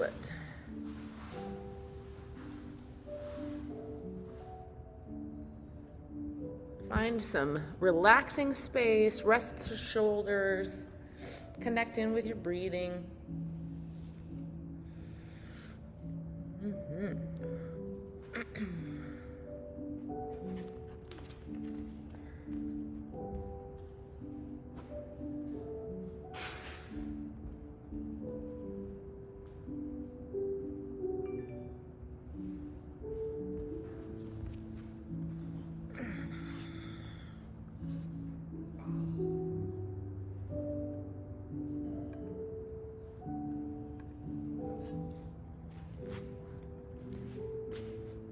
into it. Find some relaxing space, rest the shoulders, connect in with your breathing.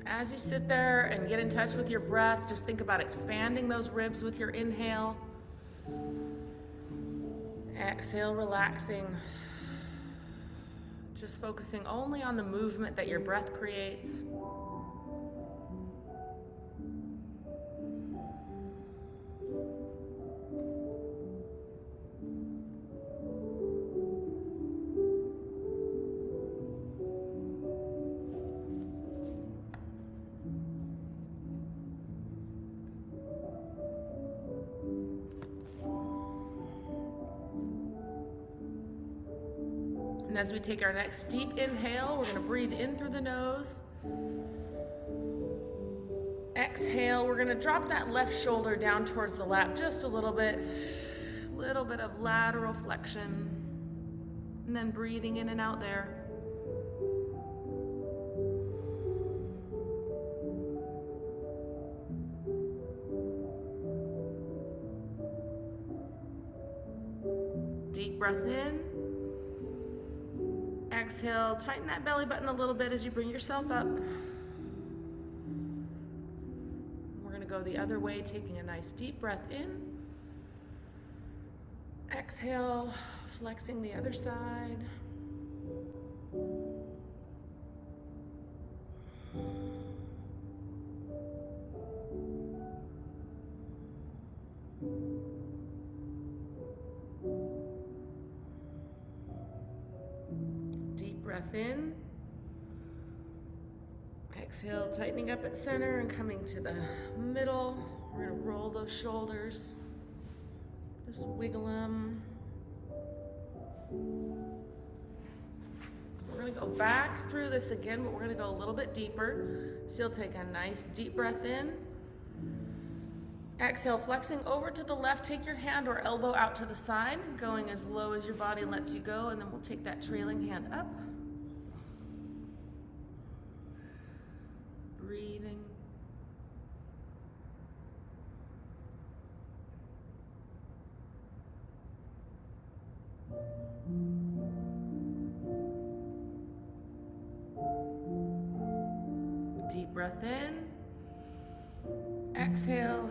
As you sit there and get in touch with your breath, just think about expanding those ribs with your inhale. Exhale, relaxing. Just focusing only on the movement that your breath creates. And as we take our next deep inhale, we're going to breathe in through the nose. Exhale, we're going to drop that left shoulder down towards the lap just a little bit of lateral flexion, and then breathing in and out there. Deep breath in. Exhale, tighten that belly button a little bit as you bring yourself up. We're going to go the other way, taking a nice deep breath in. Exhale, flexing the other side. Breath in. Exhale, tightening up at center and coming to the middle. We're going to roll those shoulders. Just wiggle them. We're going to go back through this again, but we're going to go a little bit deeper. So you'll take a nice deep breath in. Exhale, flexing over to the left. Take your hand or elbow out to the side, going as low as your body lets you go, and then we'll take that trailing hand up. Breathing. Deep breath in. Exhale.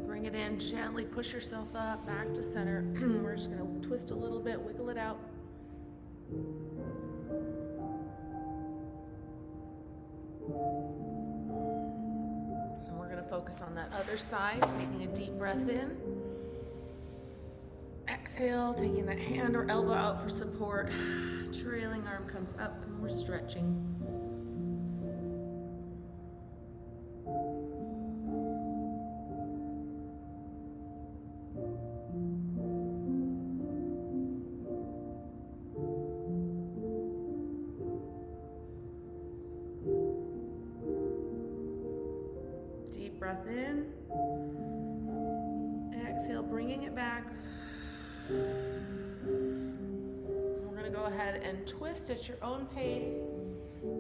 Bring it in, gently push yourself up, back to center. We're just going to twist a little bit, wiggle it out. And we're going to focus on that other side, taking a deep breath in. Exhale, taking that hand or elbow out for support. Trailing arm comes up and we're stretching. Deep breath in. Exhale, bringing it back. We're going to go ahead and twist at your own pace,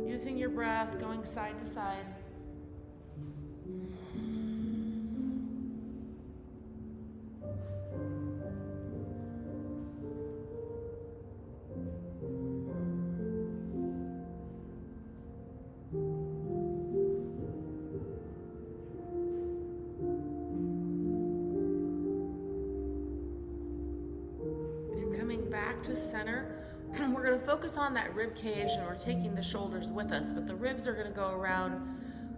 using your breath, going side to side. Back to center. We're going to focus on that rib cage and we're taking the shoulders with us, but the ribs are going to go around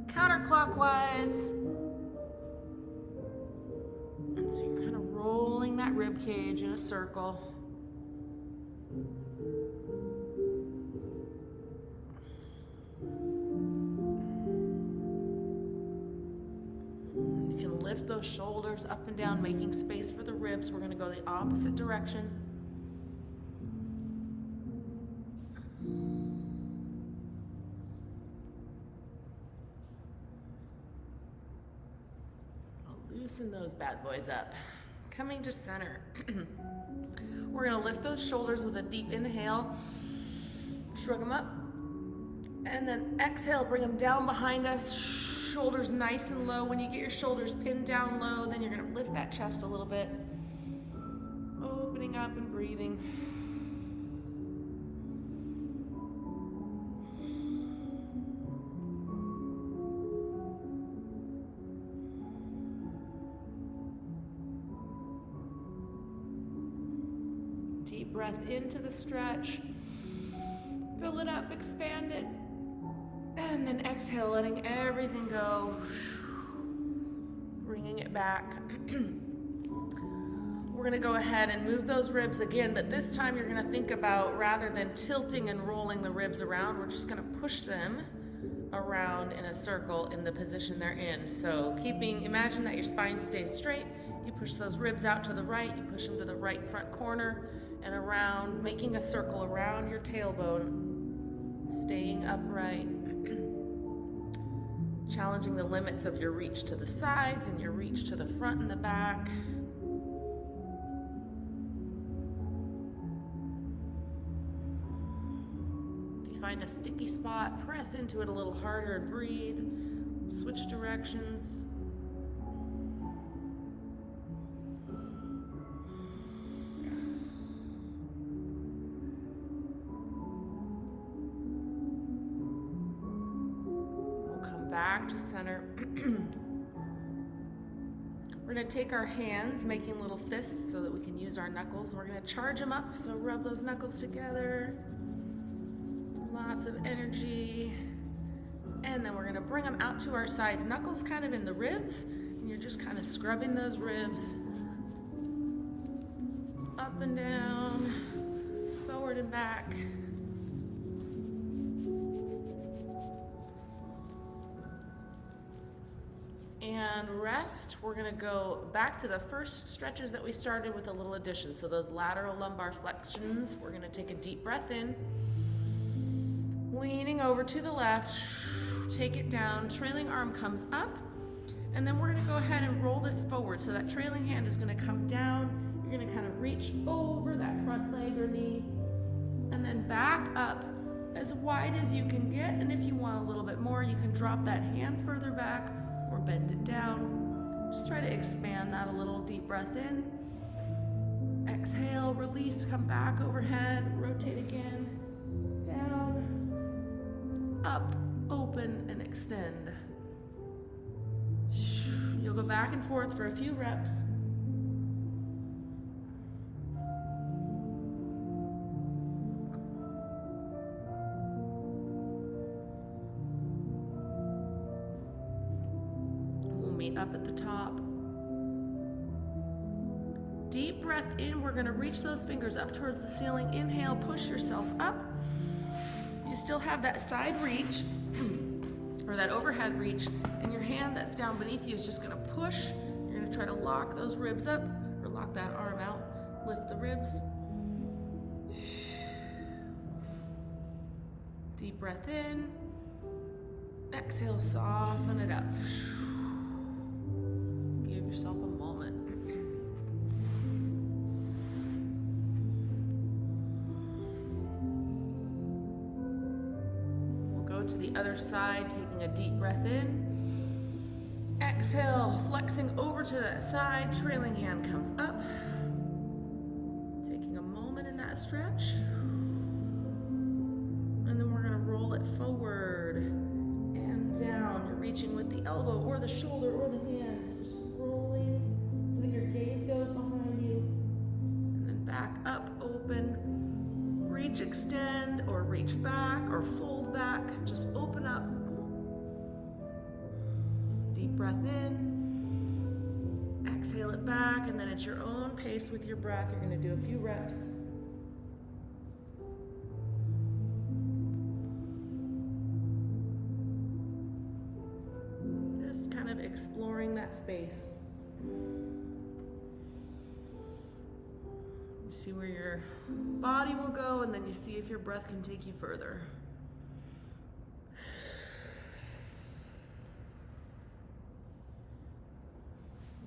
counterclockwise. And so you're kind of rolling that rib cage in a circle. those shoulders up and down, making space for the ribs. We're gonna go the opposite direction. Loosen those bad boys up. Coming to center. We're gonna lift those shoulders with a deep inhale, shrug them up, and then exhale, bring them down behind us, shoulders nice and low. When you get your shoulders pinned down low, then you're gonna lift that chest a little bit, opening up and breathing. Deep breath into the stretch. Fill it up, expand it. And then exhale, letting everything go. Bringing it back. We're gonna go ahead and move those ribs again, but this time you're gonna think about, rather than tilting and rolling the ribs around, we're just gonna push them around in a circle in the position they're in. So imagine that your spine stays straight. You push those ribs out to the right, you push them to the right front corner and around, making a circle around your tailbone, staying upright. Challenging the limits of your reach to the sides and your reach to the front and the back. If you find a sticky spot, press into it a little harder and breathe. Switch directions. Back to center. We're going to take our hands, making little fists so that we can use our knuckles. We're going to charge them up, so rub those knuckles together. Lots of energy. And then we're going to bring them out to our sides. Knuckles kind of in the ribs, and you're just kind of scrubbing those ribs. Up and down, forward and back. And rest. We're gonna go back to the first stretches that we started with a little addition. So those lateral lumbar flexions, we're gonna take a deep breath in, leaning over to the left, take it down, trailing arm comes up, and then we're gonna go ahead and roll this forward. So that trailing hand is gonna come down, you're gonna kind of reach over that front leg or knee, and then back up as wide as you can get, and if you want a little bit more, you can drop that hand further back, or bend it down. Just try to expand that a little. Deep breath in. Exhale, release, come back overhead, rotate again. Down, up, open, and extend. You'll go back and forth for a few reps. Up at the top. Deep breath in. We're going to reach those fingers up towards the ceiling. Inhale, push yourself up. You still have that side reach or that overhead reach, and your hand that's down beneath you is just going to push. You're going to try to lock those ribs up or lock that arm out. Lift the ribs. Deep breath in. Exhale, soften it up. Yourself a moment. We'll go to the other side, taking a deep breath in. Exhale, flexing over to that side, trailing hand comes up. Taking a moment in that stretch. And then we're going to roll it forward and down. You're reaching with the elbow or the shoulder or the hand. Just rolling so that your gaze goes behind you. And then back up, open. Reach, extend, or reach back, or fold back. Just open up. Deep breath in. Exhale it back, and then at your own pace with your breath, you're going to do a few reps. Just kind of exploring that space. See where your body will go, and then you see if your breath can take you further.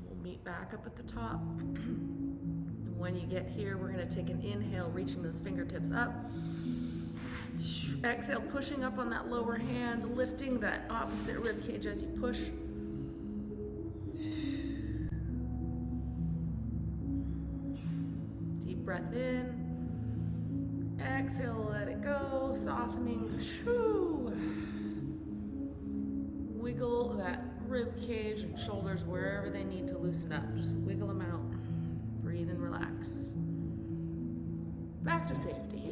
We'll meet back up at the top. And when you get here, we're going to take an inhale, reaching those fingertips up. Exhale, pushing up on that lower hand, lifting that opposite rib cage as you push. Deep breath in. Exhale, let it go, softening. Wiggle that rib cage and shoulders wherever they need to loosen up. Just wiggle them out. Breathe and relax. Back to safety.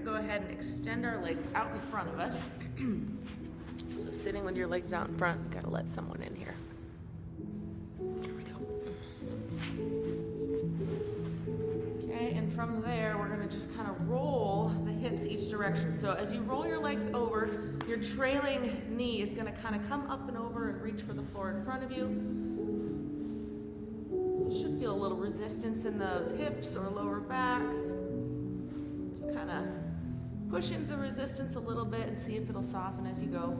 Go ahead and extend our legs out in front of us. So sitting with your legs out in front, gotta let someone in here. Here we go. Okay, and from there, we're gonna just kind of roll the hips each direction. So as you roll your legs over, your trailing knee is gonna kind of come up and over and reach for the floor in front of you. You should feel a little resistance in those hips or lower backs. Just kind of push into the resistance a little bit and see if it'll soften as you go.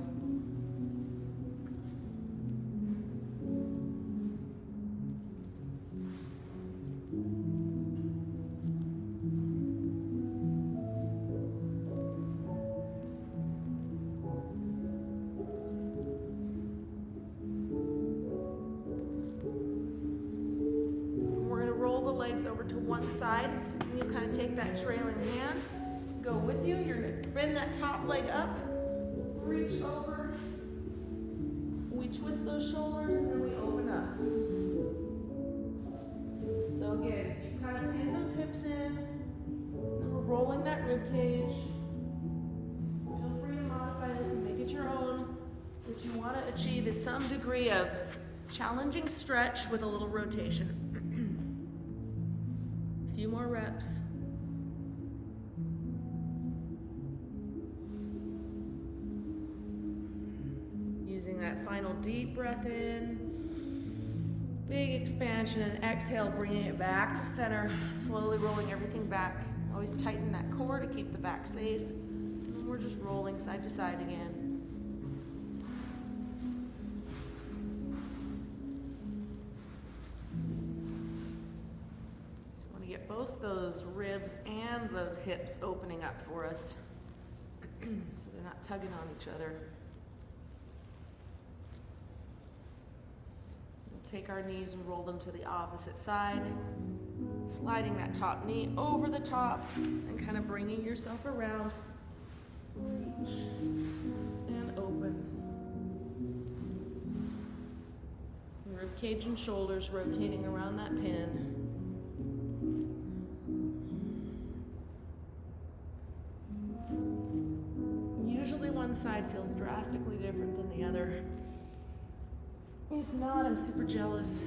We're going to roll the legs over to one side, and you kind of take that trailing hand, go with you. You're going to bend that top leg up, reach over. We twist those shoulders and then we open up. So again, you kind of pin those hips in, and we're rolling that rib cage. Feel free to modify this and make it your own. What you want to achieve is some degree of challenging stretch with a little rotation. A few more reps. That final deep breath in, big expansion, and exhale, bringing it back to center, slowly rolling everything back. Always tighten that core to keep the back safe. And we're just rolling side to side again. So we want to get both those ribs and those hips opening up for us so they're not tugging on each other. Take our knees and roll them to the opposite side, sliding that top knee over the top and kind of bringing yourself around. Reach and open. Rib cage and shoulders rotating around that pin. Usually one side feels drastically different than the other. If not, I'm super jealous.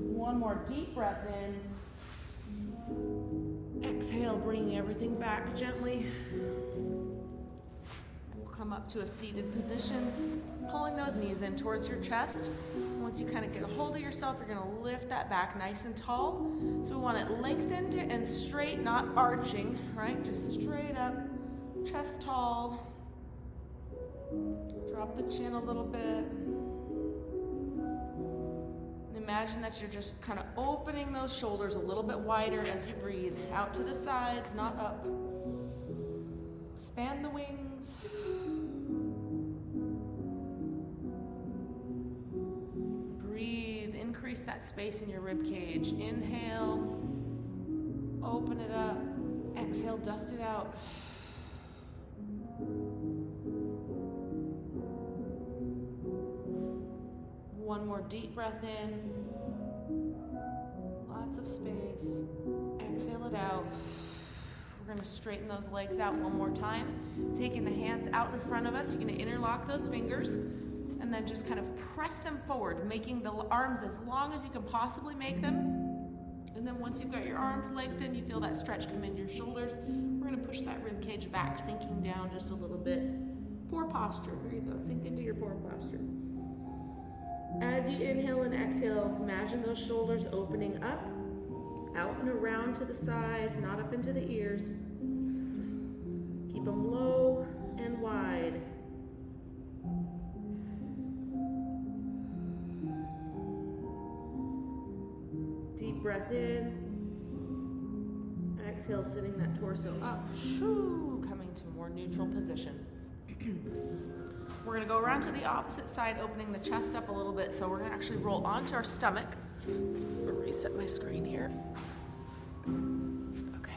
One more deep breath in. Exhale, bringing everything back gently. We'll come up to a seated position, pulling those knees in towards your chest. Once you kind of get a hold of yourself, you're going to lift that back nice and tall. So we want it lengthened and straight, not arching, right? Just straight up, chest tall. Drop the chin a little bit. Imagine that you're just kind of opening those shoulders a little bit wider as you breathe. Out to the sides, not up. Span the wings. Breathe, increase that space in your rib cage. Inhale, open it up. Exhale, dust it out. One more deep breath in. Lots of space. Exhale it out. We're going to straighten those legs out one more time. Taking the hands out in front of us, you're going to interlock those fingers and then just kind of press them forward, making the arms as long as you can possibly make them. And then once you've got your arms lengthened, you feel that stretch come in your shoulders. We're gonna push that rib cage back, sinking down just a little bit. Poor posture. Here you go. Sink into your poor posture. As you inhale and exhale, imagine those shoulders opening up, out and around to the sides, not up into the ears. Just keep them low and wide. Deep breath in. Exhale, sitting that torso up. Shoo, coming to more neutral position. We're gonna go around to the opposite side, opening the chest up a little bit. So we're gonna actually roll onto our stomach. I'll reset my screen here. Okay.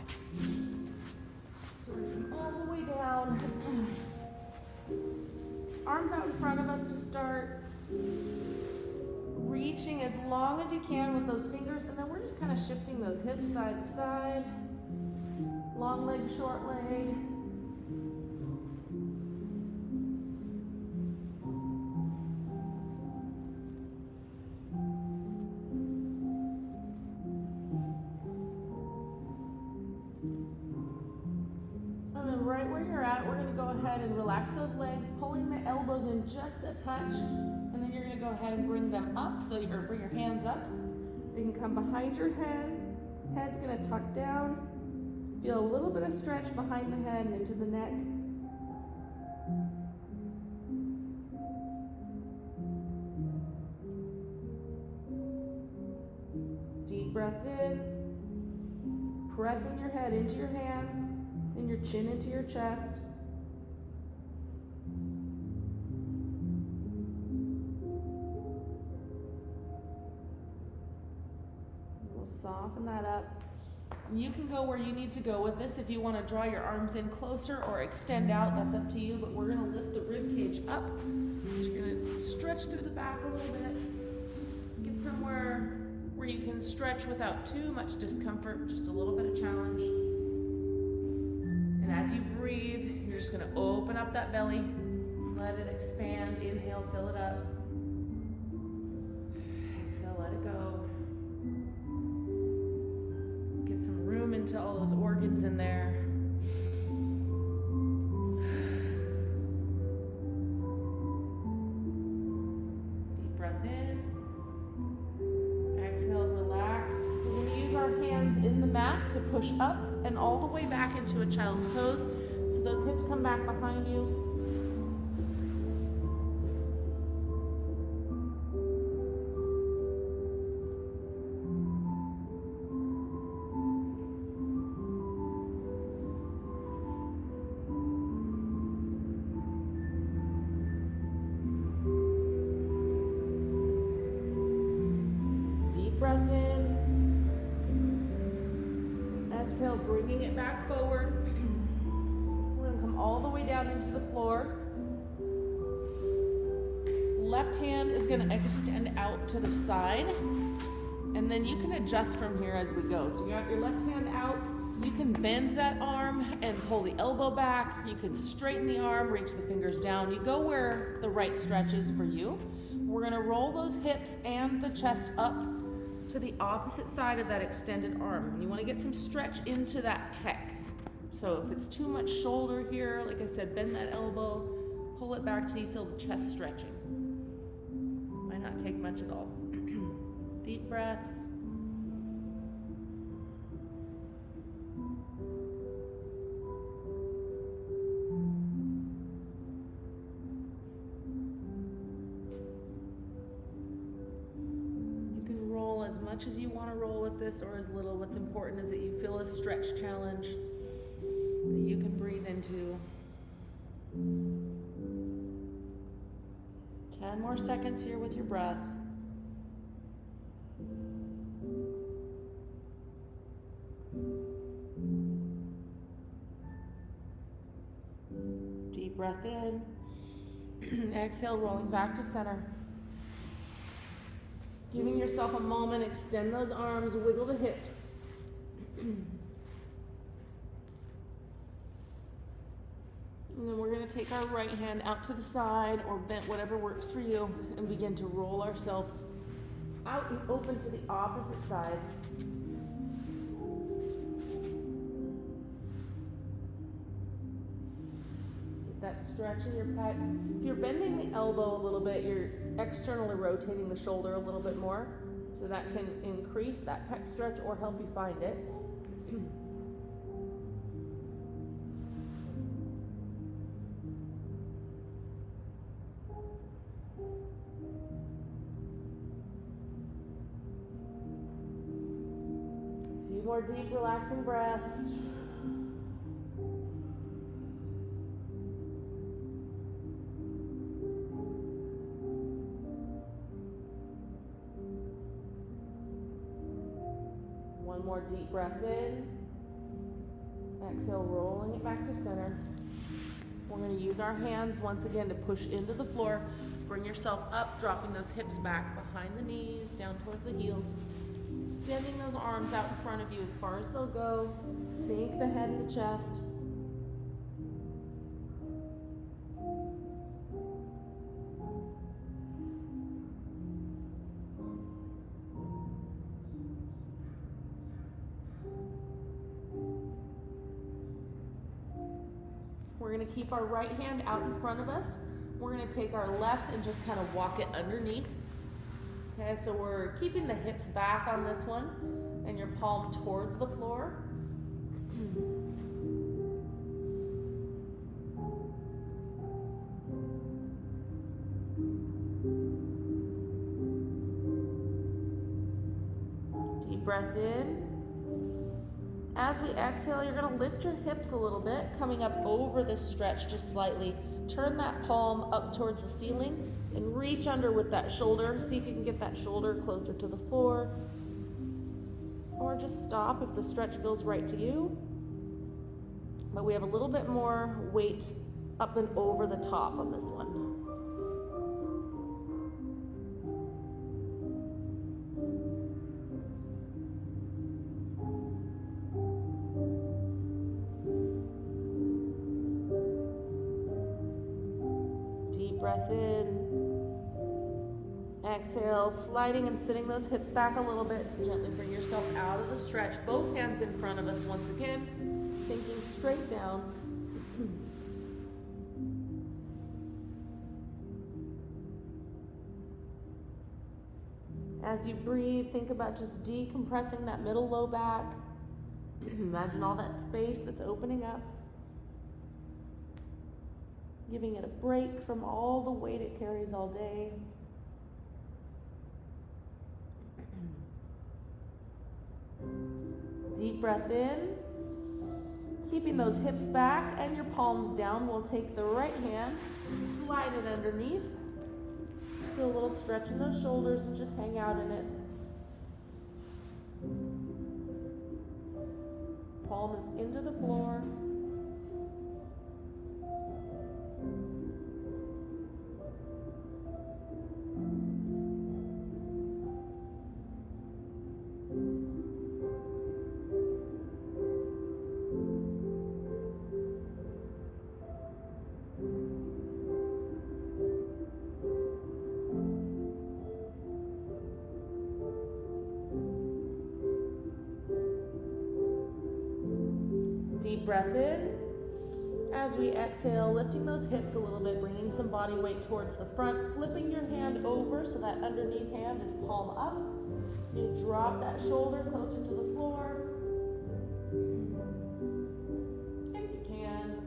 So we're gonna come all the way down. Arms out in front of us to start. Reaching as long as you can with those fingers, and then we're just kind of shifting those hips side to side. Long leg, short leg. And then right where you're at, we're going to go ahead and relax those legs, pulling the elbows in just a touch. And then you're going to go ahead and bring them up, or bring your hands up. You can come behind your head. Head's going to tuck down. Feel a little bit of stretch behind the head and into the neck. Deep breath in. Pressing your head into your hands and your chin into your chest. We'll soften that up. You can go where you need to go with this. If you want to draw your arms in closer or extend out, that's up to you, but we're going to lift the rib cage up. So you're going to stretch through the back a little bit. Get somewhere where you can stretch without too much discomfort, just a little bit of challenge. And as you breathe, you're just going to open up that belly, let it expand. Inhale, fill it up. Exhale, let it go. Some room into all those organs in there. Deep breath in. Exhale, relax. We're going to use our hands in the mat to push up and all the way back into a child's pose. So those hips come back behind you. Breath in. Exhale, bringing it back forward. We're going to come all the way down into the floor. Left hand is going to extend out to the side. And then you can adjust from here as we go. So you got your left hand out. You can bend that arm and pull the elbow back. You can straighten the arm, reach the fingers down. You go where the right stretch is for you. We're going to roll those hips and the chest up to the opposite side of that extended arm. And you want to get some stretch into that pec. So if it's too much shoulder here, like I said, bend that elbow, pull it back till you feel the chest stretching. Might not take much at all. Deep breaths. As much as you want to roll with this or as little. What's important is that you feel a stretch challenge that you can breathe into. 10 more seconds here with your breath. Deep breath in. Exhale, rolling back to center. Giving yourself a moment, extend those arms, wiggle the hips. And then we're going to take our right hand out to the side or bent, whatever works for you, and begin to roll ourselves out and open to the opposite side. that stretch in your pec. If you're bending the elbow a little bit, you're externally rotating the shoulder a little bit more, so that can increase that pec stretch or help you find it. A few more deep, relaxing breaths. One more deep breath in. Exhale, rolling it back to center. We're going to use our hands once again to push into the floor. Bring yourself up, dropping those hips back behind the knees, down towards the heels. Extending those arms out in front of you as far as they'll go. Sink the head in the chest. We're going to keep our right hand out in front of us. We're going to take our left and just kind of walk it underneath. Okay, so we're keeping the hips back on this one and your palm towards the floor. Deep breath in. As we exhale, you're going to lift your hips a little bit, coming up over this stretch just slightly. Turn that palm up towards the ceiling and reach under with that shoulder. See if you can get that shoulder closer to the floor. Or just stop if the stretch feels right to you. But we have a little bit more weight up and over the top on this one. Breath in, exhale, sliding and sitting those hips back a little bit to gently bring yourself out of the stretch. Both hands in front of us once again, sinking straight down. As you breathe, think about just decompressing that middle low back. Imagine all that space that's opening up. Giving it a break from all the weight it carries all day. Deep breath in. Keeping those hips back and your palms down, we'll take the right hand, slide it underneath. Feel a little stretch in those shoulders and just hang out in it. Palm is into the floor. Deep breath in. As we exhale, lifting those hips a little bit, bringing some body weight towards the front, flipping your hand over so that underneath hand is palm up. You drop that shoulder closer to the floor. If you can.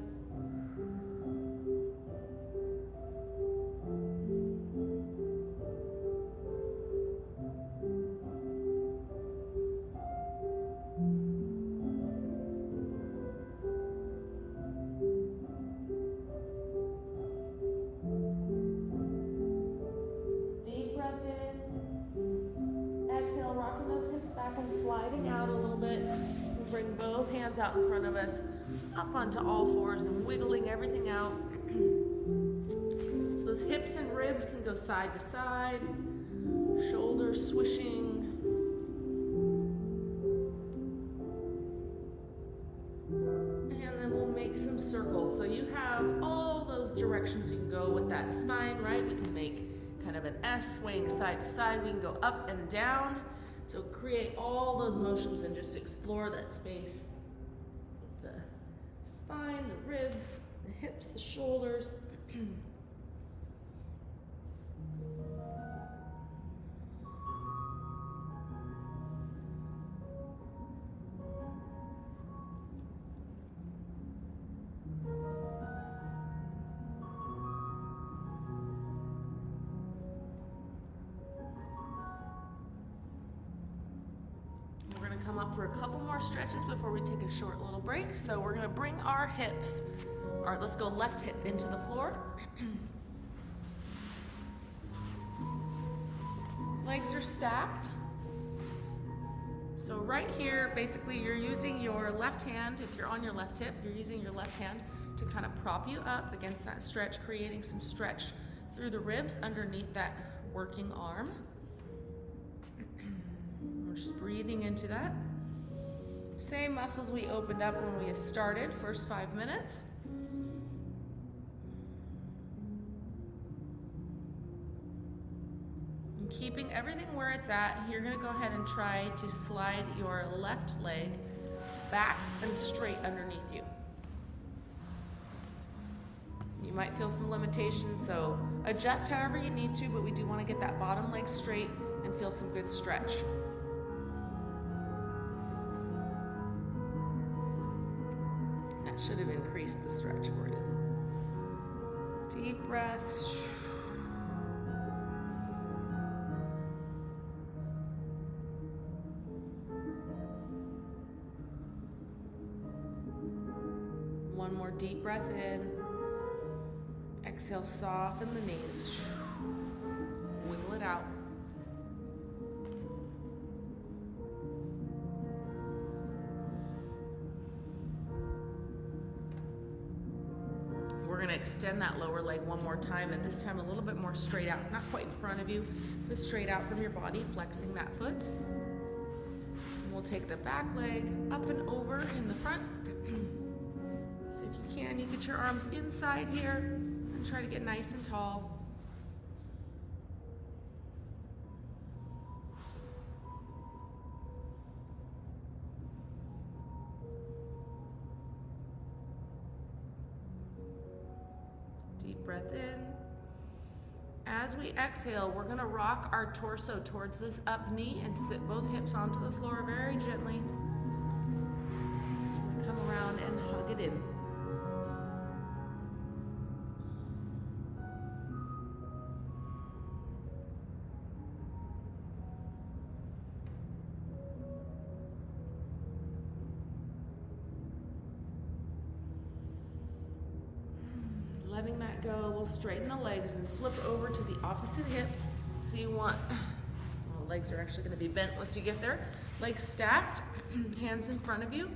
And sliding out a little bit. We'll bring both hands out in front of us, up onto all fours and wiggling everything out. So those hips and ribs can go side to side, shoulders swishing. And then we'll make some circles. So you have all those directions you can go with that spine, right? We can make kind of an S swaying side to side. We can go up and down. So create all those motions and just explore that space with the spine, the ribs, the hips, the shoulders. We're gonna come up for a couple more stretches before we take a short little break. So we're gonna bring our hips, all right, let's go left hip into the floor. Legs are stacked. So right here, basically you're using your left hand, if you're on your left hip, you're using your left hand to kind of prop you up against that stretch, creating some stretch through the ribs underneath that working arm. We're just breathing into that. Same muscles we opened up when we started, first 5 minutes. And keeping everything where it's at, you're gonna go ahead and try to slide your left leg back and straight underneath you. You might feel some limitations, so adjust however you need to, but we do want to get that bottom leg straight and feel some good stretch. That should have increased the stretch for you. Deep breaths. One more deep breath in. Exhale, soften the knees. Wiggle it out. We're going to extend that lower leg one more time, and this time a little bit more straight out. Not quite in front of you, but straight out from your body, flexing that foot. And we'll take the back leg up and over in the front. So if you can, you get your arms inside here. And try to get nice and tall. Deep breath in. As we exhale, we're going to rock our torso towards this up knee and sit both hips onto the floor very gently. Come around and hug it in. Letting that go, we'll straighten the legs and flip over to the opposite hip. So you want, well, legs are actually going to be bent once you get there. Legs stacked, hands in front of you,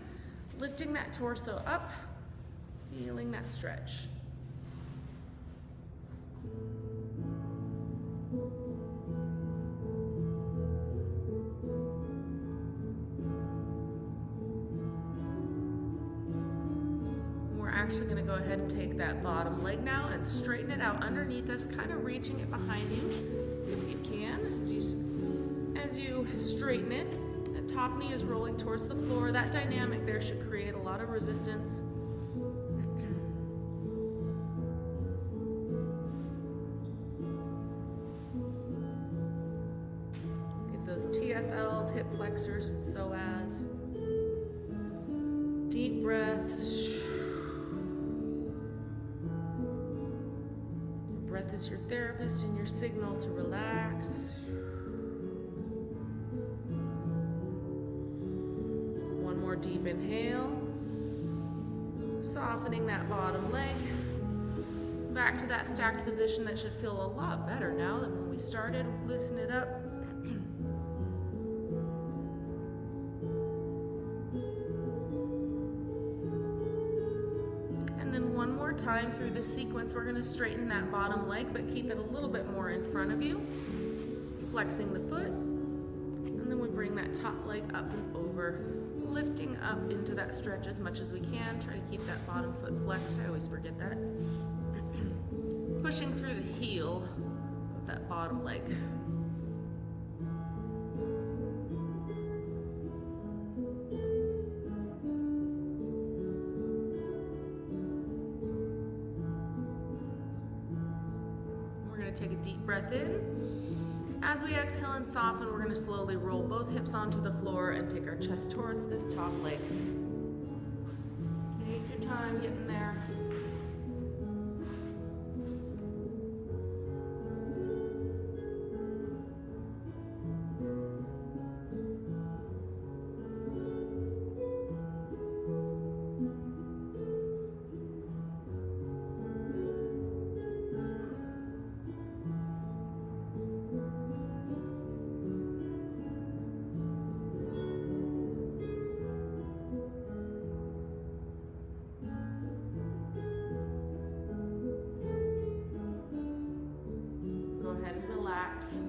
lifting that torso up, feeling that stretch. Actually going to go ahead and take that bottom leg now and straighten it out underneath us, kind of reaching it behind you if you can. As you straighten it, the top knee is rolling towards the floor. That dynamic there should create a lot of resistance. Get those TFLs, hip flexors, and psoas. Deep breaths. Breath is your therapist and your signal to relax. One more deep inhale. Softening that bottom leg. Back to that stacked position that should feel a lot better now than when we started. Loosen it up. Time through this sequence, we're going to straighten that bottom leg, but keep it a little bit more in front of you, flexing the foot, and then we bring that top leg up and over, lifting up into that stretch as much as we can. Try to keep that bottom foot flexed. I always forget that. Pushing through the heel of that bottom leg. gonna take a deep breath in. As we exhale and soften, we're gonna slowly roll both hips onto the floor and take our chest towards this top leg. Take your time getting there.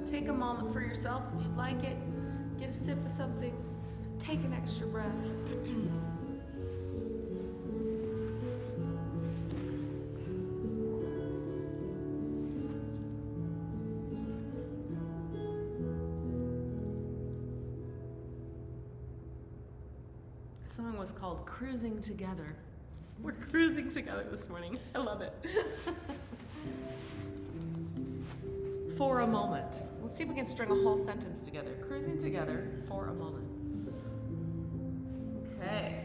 Take a moment for yourself if you'd like it. Get a sip of something. Take an extra breath. The song was called Cruising Together. We're cruising together this morning. I love it. For a moment. Let's see if we can string a whole sentence together. Cruising together for a moment. Okay.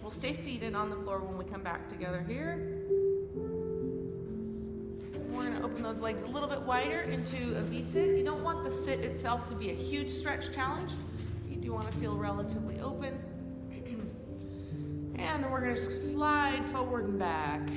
We'll stay seated on the floor when we come back together here. We're going to open those legs a little bit wider into a V-sit. You don't want the sit itself to be a huge stretch challenge. You do want to feel relatively open. And then we're going to slide forward and back.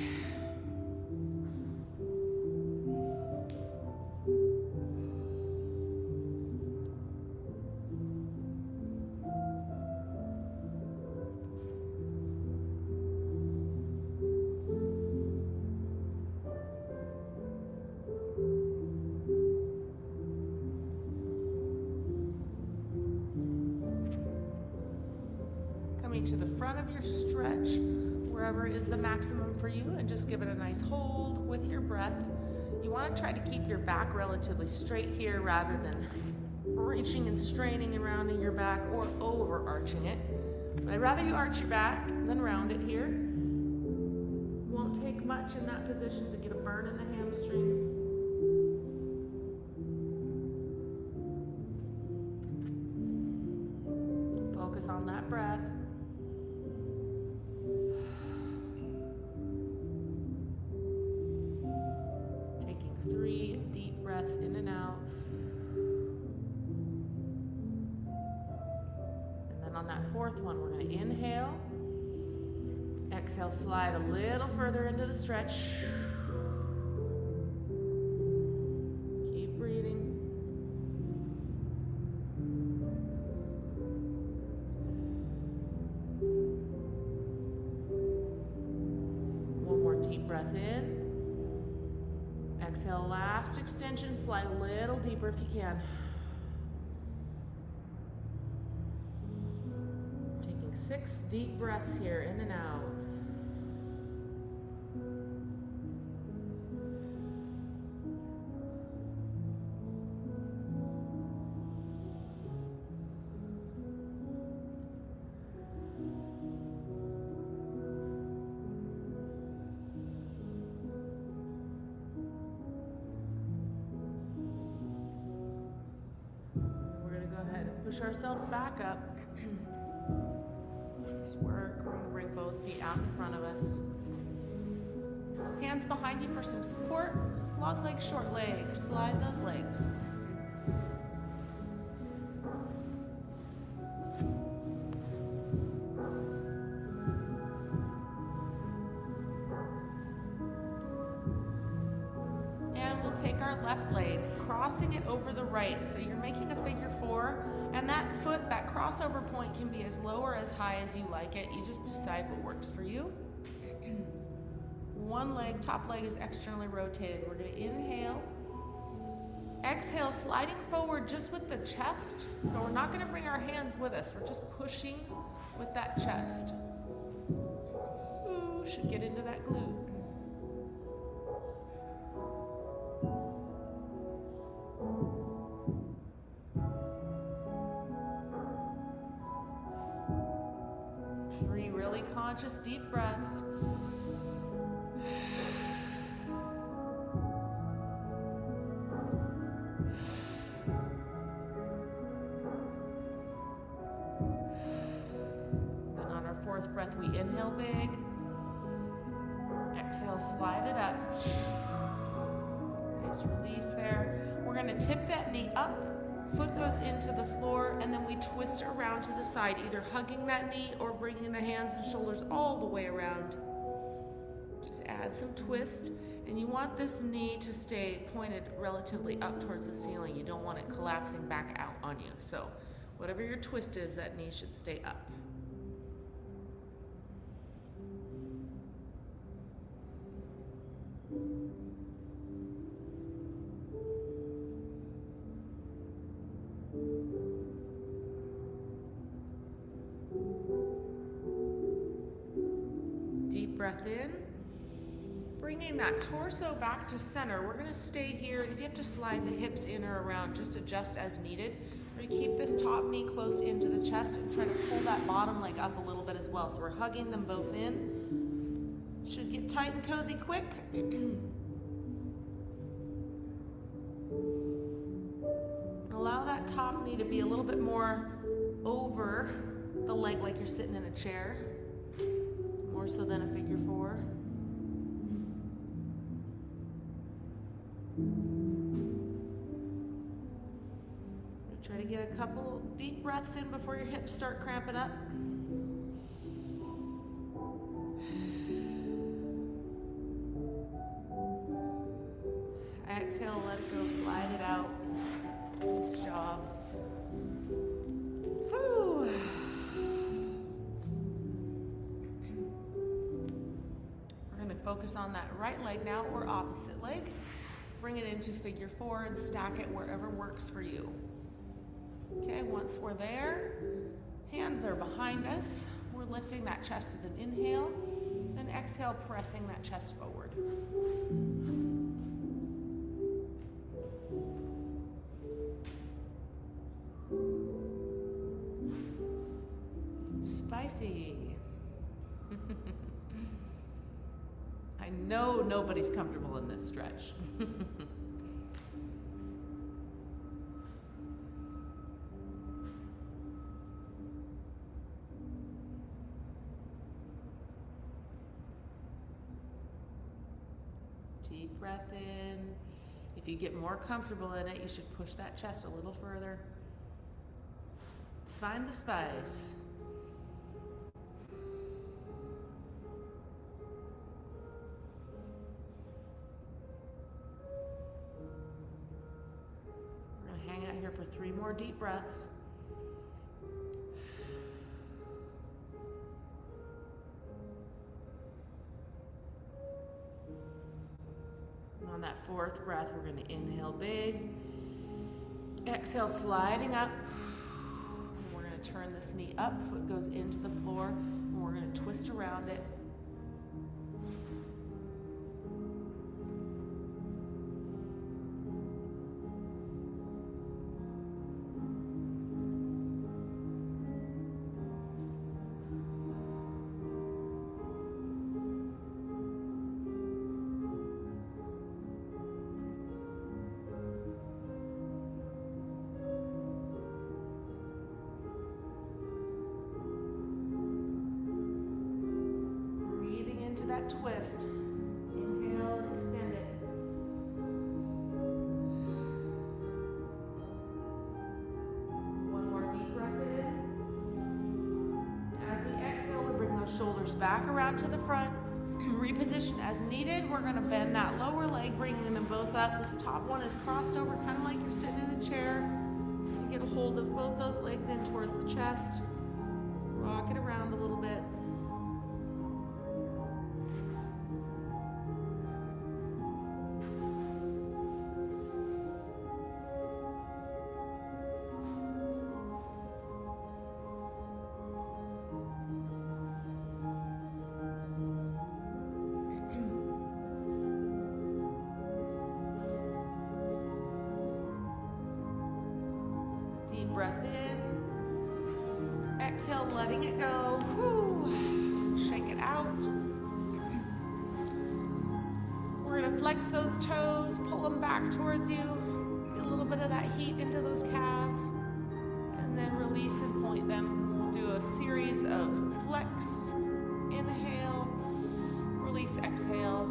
To the front of your stretch, wherever is the maximum for you, and just give it a nice hold with your breath. You want to try to keep your back relatively straight here rather than reaching and straining and rounding your back or overarching it. But I'd rather you arch your back than round it here. Won't take much in that position to get a burn in the hamstrings. Focus on that breath. In and out. And then on that fourth one, we're going to inhale. Exhale, slide a little further into the stretch. Keep breathing. One more deep breath in. Exhale, last extension, slide a little deeper if you can. Taking 6 deep breaths here, in and out. Push ourselves back up. Nice work. We're going to bring both feet out in front of us. Hands behind you for some support. Long leg, short leg. Slide those legs. And we'll take our left leg, crossing it over the right. So you're making a figure 4. And that foot, that crossover point can be as low or as high as you like it. You just decide what works for you. One leg, top leg is externally rotated. We're going to inhale. Exhale, sliding forward just with the chest. So we're not going to bring our hands with us. We're just pushing with that chest. Ooh, should get into that glute. Conscious deep breaths. inhale big. Exhale, slide it up. Nice release there. We're gonna tip that knee up, foot goes into the floor, and then we twist around to the side, either hugging that knee or bringing the hands and shoulders all the way around. Just add some twist, and you want this knee to stay pointed relatively up towards the ceiling. You don't want it collapsing back out on you. So whatever your twist is, that knee should stay up. Deep breath in. Bringing that torso back to center. We're gonna stay here. If you have to slide the hips in or around, just adjust as needed. We're gonna keep this top knee close into the chest and try to pull that bottom leg up a little bit as well. So we're hugging them both in. Should get tight and cozy quick. Allow that top knee to be a little bit more over the leg, like you're sitting in a chair, more so than a figure four. Try to get a couple deep breaths in before your hips start cramping up. Exhale, let it go, slide it out. Nice job. Whew. We're going to focus on that right leg now, or opposite leg. Bring it into figure four and stack it wherever works for you. Okay, once we're there, hands are behind us. We're lifting that chest with an inhale, and exhale, pressing that chest forward. Spicy. I know nobody's comfortable in this stretch. Deep breath in. If you get more comfortable in it, you should push that chest a little further. Find the spice. We're going to hang out here for 3 more deep breaths. On that 4th breath, we're going to inhale big. Exhale, sliding up. And we're going to turn this knee up. Foot goes into the floor. And we're going to twist around it. That twist. Inhale and extend it. One more deep breath in. As we exhale, we bring those shoulders back around to the front. Reposition as needed. We're going to bend that lower leg, bringing them both up. This top one is crossed over, kind of like you're sitting in a chair. You get a hold of both those legs in towards the chest. Rock it around a little bit. Breath in. Exhale, letting it go. Whew. Shake it out. We're going to flex those toes, pull them back towards you. Get a little bit of that heat into those calves. And then release and point them. We'll do a series of flex, Inhale, release, exhale.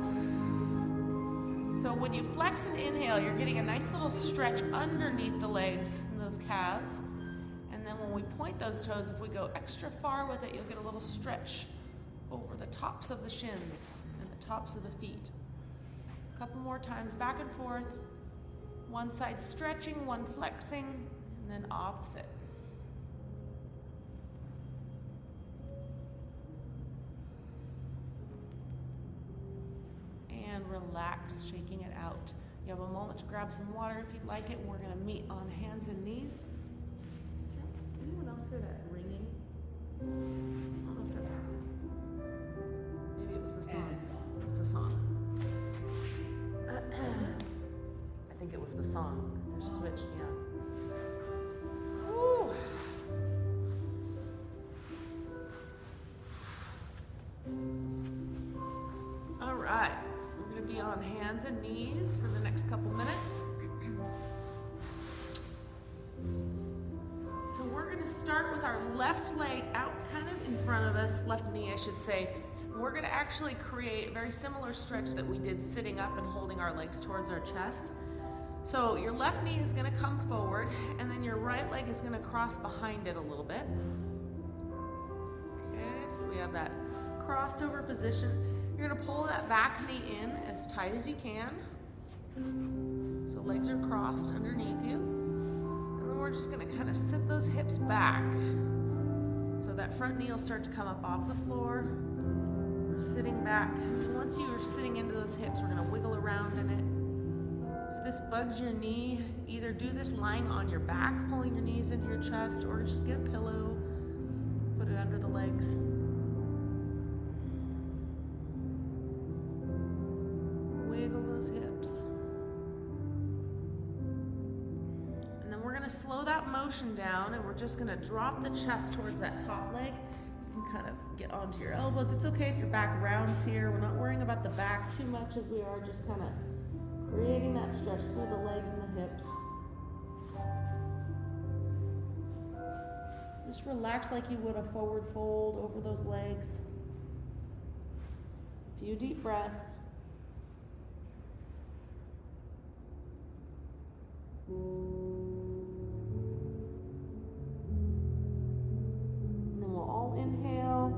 So when you flex and inhale, you're getting a nice little stretch underneath the legs and those calves. And then when we point those toes, if we go extra far with it, you'll get a little stretch over the tops of the shins and the tops of the feet. A couple more times, back and forth. One side stretching, one flexing, and then opposite. And relax, shaking it out. You have a moment to grab some water if you'd like it, and we're going to meet on hands and knees. Is that, anyone else hear that ringing? I don't know if that's, maybe it was the song. It's the song. I think it was the song. They're switched, yeah. Woo. All right. We're going to be on hands and knees for the next couple minutes. So we're going to start with our left leg out kind of in front of us, left knee I should say. We're going to actually create a very similar stretch that we did sitting up and holding our legs towards our chest. So your left knee is going to come forward, and then your right leg is going to cross behind it a little bit. Okay, so we have that crossed over position. You're going to pull that back knee in as tight as you can. So legs are crossed underneath you. And then we're just going to kind of sit those hips back. So that front knee will start to come up off the floor. We're sitting back. And once you are sitting into those hips, we're going to wiggle around in it. If this bugs your knee, either do this lying on your back, pulling your knees into your chest, or just get a pillow, put it under the legs. Wiggle those hips. And then we're going to slow that motion down, and we're just going to drop the chest towards that top leg. You can kind of get onto your elbows. It's okay if your back rounds here. We're not worrying about the back too much as we are just kind of creating that stretch through the legs and the hips. Just relax like you would a forward fold over those legs. A few deep breaths. And then we'll all inhale,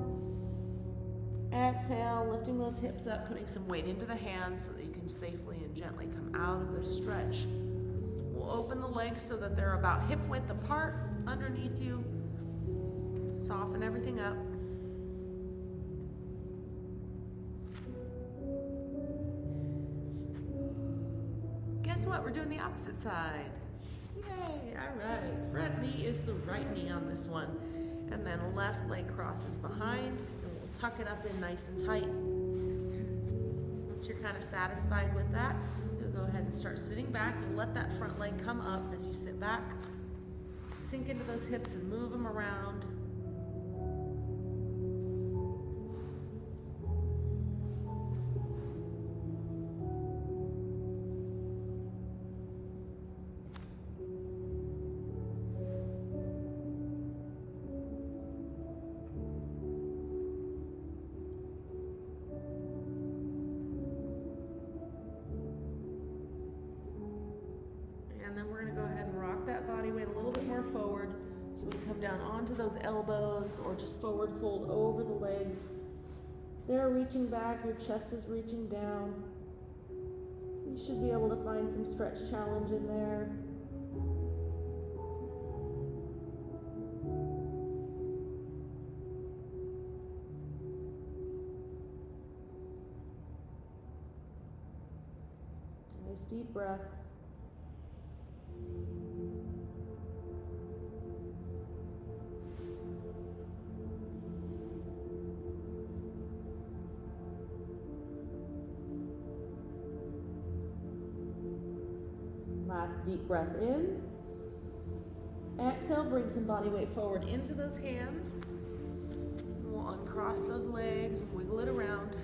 exhale, lifting those hips up, putting some weight into the hands so that you can safely and gently come out of this stretch. We'll open the legs so that they're about hip width apart underneath you. Soften everything up. Guess what? We're doing the opposite side. Yay! All right. Front knee is the right knee on this one. And then left leg crosses behind. And we'll tuck it up in nice and tight. Once you're kind of satisfied with that, you'll go ahead and start sitting back. You'll let that front leg come up as you sit back. Sink into those hips and move them around. Down onto those elbows, or just forward fold over the legs. They're reaching back, your chest is reaching down. You should be able to find some stretch challenge in there. Nice deep breaths. Last deep breath in. Exhale, bring some body weight forward into those hands. We'll uncross those legs and wiggle it around.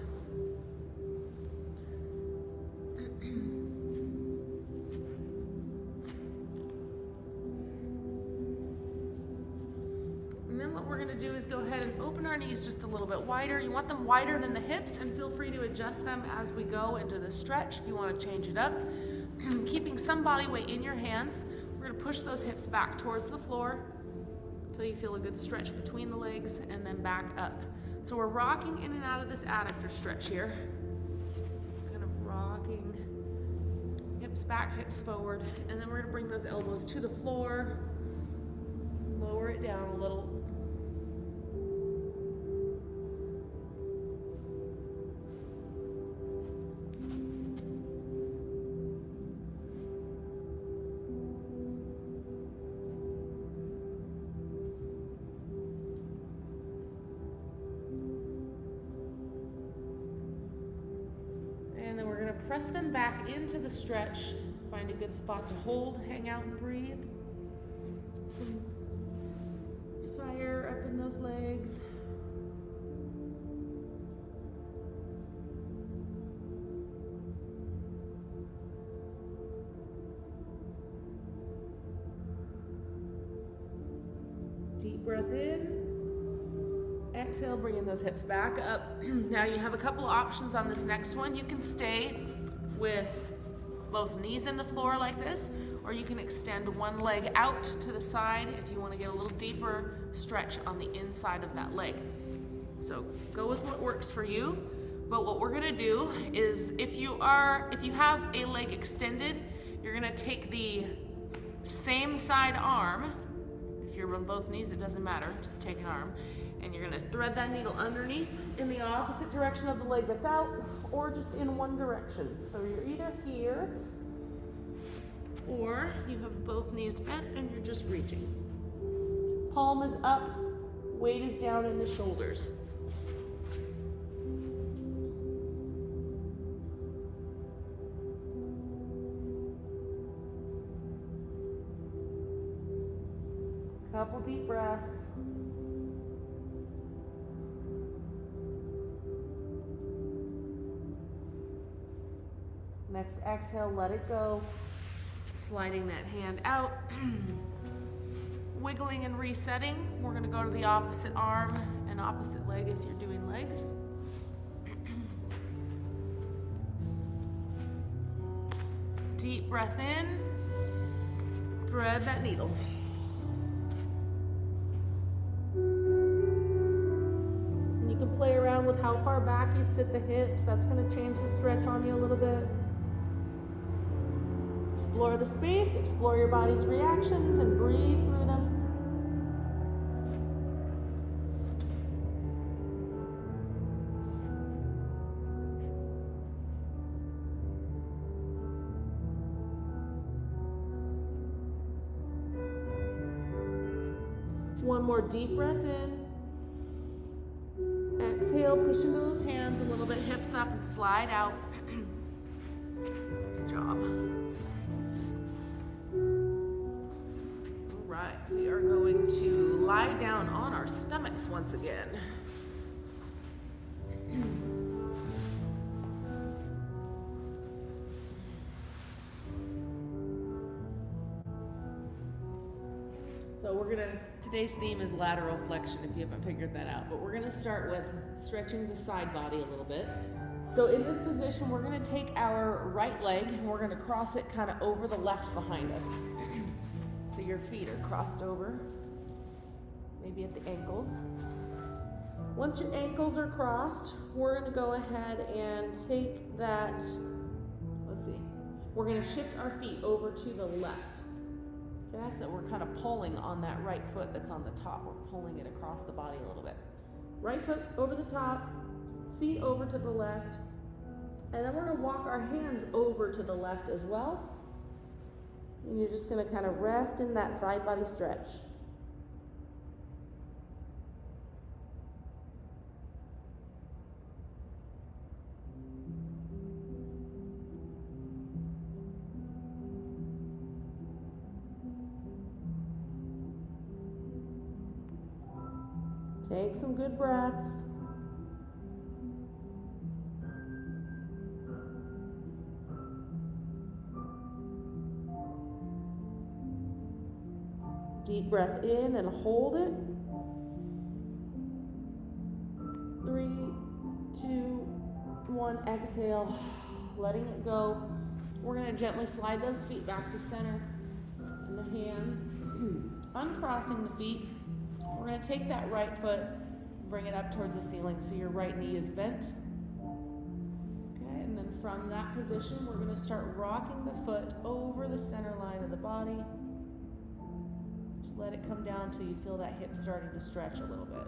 And then what we're going to do is go ahead and open our knees just a little bit wider. You want them wider than the hips, and feel free to adjust them as we go into the stretch if you want to change it up. Keeping some body weight in your hands, we're going to push those hips back towards the floor until you feel a good stretch between the legs, and then back up. So we're rocking in and out of this adductor stretch here. Kind of rocking, hips back, hips forward, and then we're going to bring those elbows to the floor, lower it down a little. Press them back into the stretch. Find a good spot to hold, hang out, and breathe. Some fire up in those legs. Deep breath in. Exhale, bringing those hips back up. Now you have a couple options on this next one. You can stay with both knees in the floor like this, or you can extend one leg out to the side if you want to get a little deeper stretch on the inside of that leg. So go with what works for you. But what we're gonna do is if you have a leg extended, you're gonna take the same side arm. If you're on both knees, it doesn't matter, just take an arm. And you're gonna thread that needle underneath in the opposite direction of the leg that's out, or just in one direction. So you're either here, or you have both knees bent and you're just reaching. Palm is up, weight is down in the shoulders. Couple deep breaths. Next exhale, let it go. Sliding that hand out. Wiggling and resetting. We're going to go to the opposite arm and opposite leg if you're doing legs. Deep breath in. Thread that needle. And you can play around with how far back you sit the hips. That's going to change the stretch on you a little bit. Explore the space, explore your body's reactions, and breathe through them. One more deep breath in. Exhale, push into those hands a little bit, hips up, and slide out. Nice job. We are going to lie down on our stomachs once again. So today's theme is lateral flexion if you haven't figured that out, but we're gonna start with stretching the side body a little bit. So in this position, we're gonna take our right leg and we're gonna cross it kind of over the left behind us. So your feet are crossed over, maybe at the ankles. Once your ankles are crossed, we're gonna go ahead and take that, we're gonna shift our feet over to the left. Okay, so we're kind of pulling on that right foot that's on the top. We're pulling it across the body a little bit. Right foot over the top, feet over to the left, and then we're gonna walk our hands over to the left as well. And you're just going to kind of rest in that side body stretch. Take some good breaths. Deep breath in and hold it. 1, exhale, letting it go. We're gonna gently slide those feet back to center and the hands, uncrossing the feet. We're gonna take that right foot, bring it up towards the ceiling so your right knee is bent. Okay, and then from that position, we're gonna start rocking the foot over the center line of the body. Just let it come down till you feel that hip starting to stretch a little bit.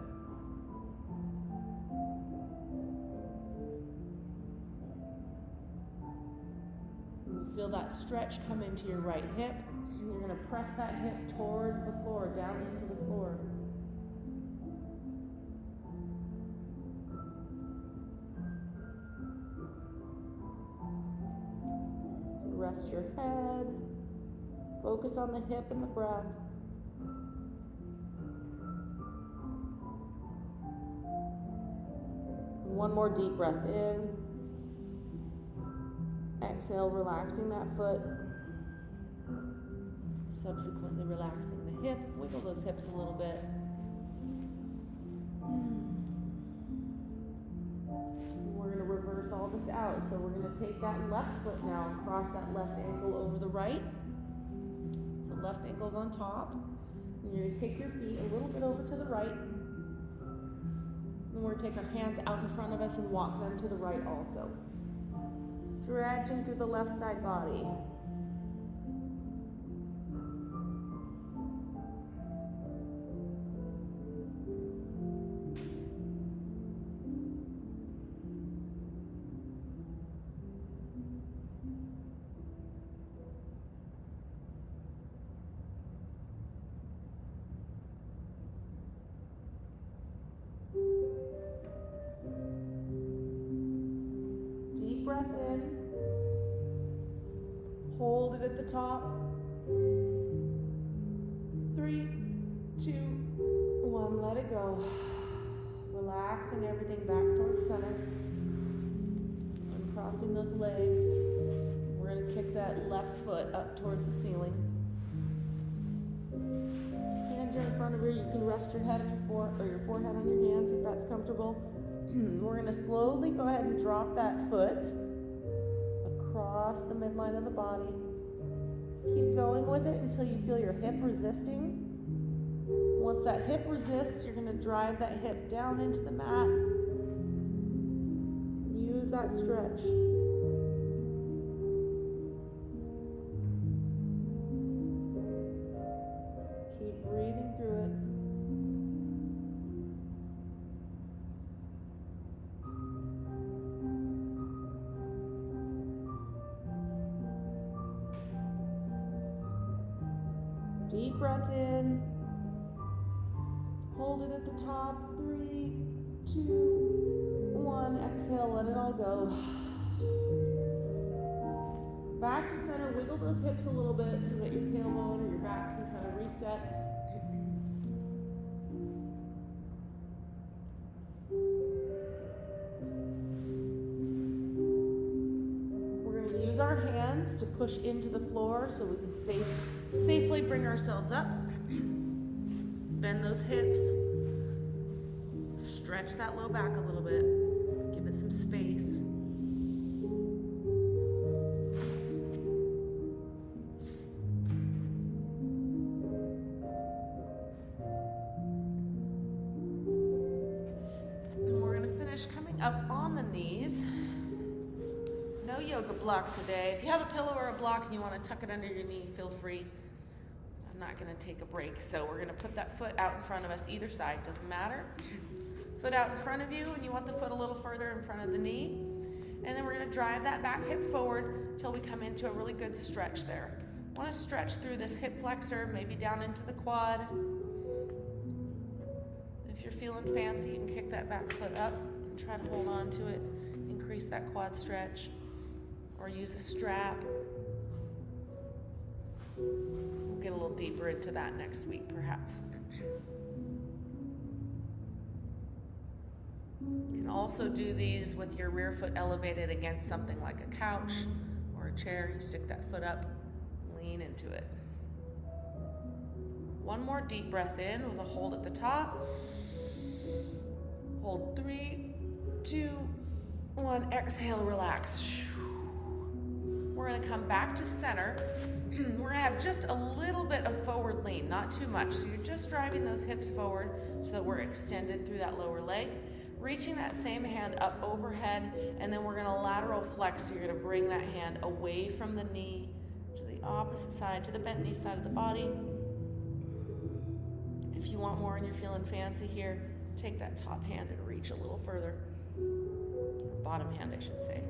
You feel that stretch come into your right hip. You're going to press that hip towards the floor, down into the floor. Rest your head. Focus on the hip and the breath. One more deep breath in. Exhale, relaxing that foot. Subsequently relaxing the hip. Wiggle those hips a little bit. We're going to reverse all this out. So we're going to take that left foot now and cross that left ankle over the right. So left ankle's on top. And you're going to kick your feet a little bit over to the right. And we're going to take our hands out in front of us and walk them to the right also. Stretching through the left side body. Deep breath in. Hold it at the top. 3, 2, 1, let it go. Relaxing everything back towards center. Uncrossing those legs. We're going to kick that left foot up towards the ceiling. Hands are in front of you. You can rest your head on your forehead on your hands if that's comfortable. We're going to slowly go ahead and drop that foot across the midline of the body. Keep going with it until you feel your hip resisting. Once that hip resists, you're going to drive that hip down into the mat. Use that stretch. Keep breathing through it. Deep breath in. Hold it at the top. 3, 2, 1. Exhale, let it all go. Back to center. Wiggle those hips a little bit so that your tailbone or your back can kind of reset. We're going to use our hands to push into the floor so we can safely bring ourselves up. Bend those hips. Stretch that low back a little bit. Give it some space. And we're going to finish coming up on the knees. No yoga block today. If you have a pillow or a block and you want to tuck it under your knee, feel free. I'm not going to take a break, so we're going to put that foot out in front of us, either side, doesn't matter. Foot out in front of you, and you want the foot a little further in front of the knee. And then we're going to drive that back hip forward until we come into a really good stretch there. Want to stretch through this hip flexor, maybe down into the quad. If you're feeling fancy, you can kick that back foot up and try to hold on to it, increase that quad stretch, or use a strap. We'll get a little deeper into that next week, perhaps. You can also do these with your rear foot elevated against something like a couch or a chair. You stick that foot up, lean into it. One more deep breath in with a hold at the top. Hold 3, 2, 1, exhale, relax. We're gonna come back to center. We're gonna have just a little bit of forward lean, not too much. So you're just driving those hips forward so that we're extended through that lower leg. Reaching that same hand up overhead, and then we're gonna lateral flex. So you're gonna bring that hand away from the knee to the opposite side, to the bent knee side of the body. If you want more and you're feeling fancy here, take that top hand and reach a little further. Bottom hand, I should say.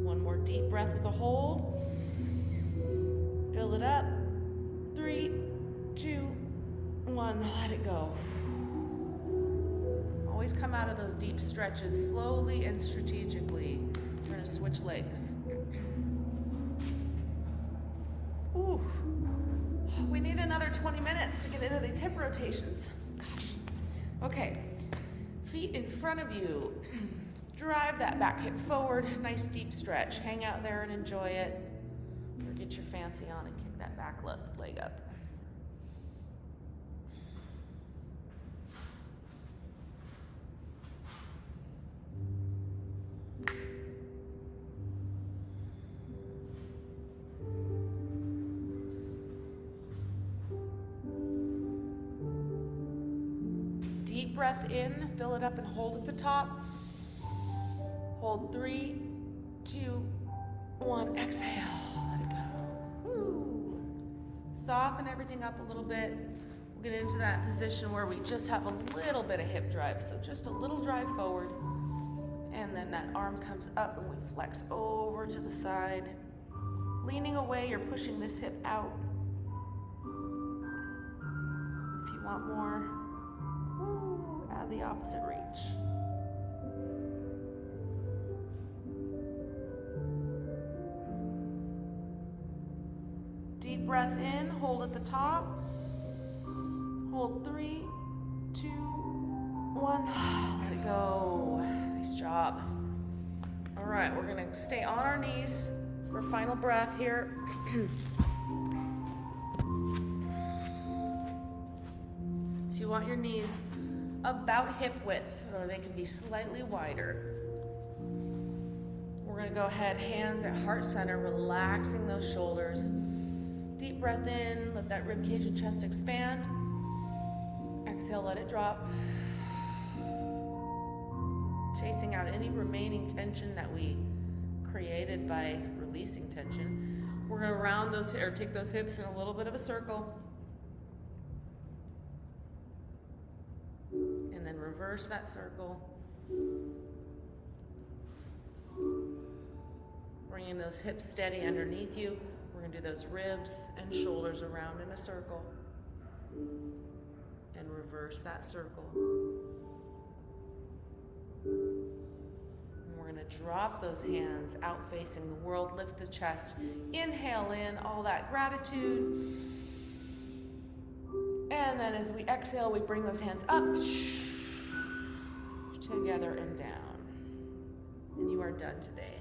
One more deep breath with a hold. Fill it up. 3, 2, 1, let it go. Always come out of those deep stretches slowly and strategically. We're gonna switch legs. Ooh. We need another 20 minutes to get into these hip rotations. Gosh. Okay, feet in front of you. Drive that back hip forward, nice deep stretch. Hang out there and enjoy it. Or get your fancy on and kick that back leg up. Deep breath in, fill it up and hold at the top. Hold 3, 2, 1, exhale, let it go. Woo. Soften everything up a little bit. We'll get into that position where we just have a little bit of hip drive. So just a little drive forward. And then that arm comes up and we flex over to the side. Leaning away, you're pushing this hip out. If you want more, add the opposite reach. Deep breath in, hold at the top. Hold 3, 2, 1, let it go. Nice job. All right, we're gonna stay on our knees for final breath here. So you want your knees about hip width, or they can be slightly wider. We're gonna go ahead, hands at heart center, relaxing those shoulders. Deep breath in, let that rib cage and chest expand. Exhale, let it drop. Chasing out any remaining tension that we created by releasing tension. We're gonna round those, or take those hips in a little bit of a circle. And then reverse that circle. Bringing those hips steady underneath you. We're gonna do those ribs and shoulders around in a circle. And reverse that circle. And we're gonna drop those hands out facing the world, lift the chest. Inhale in all that gratitude. And then as we exhale, we bring those hands up, together and down. And you are done today.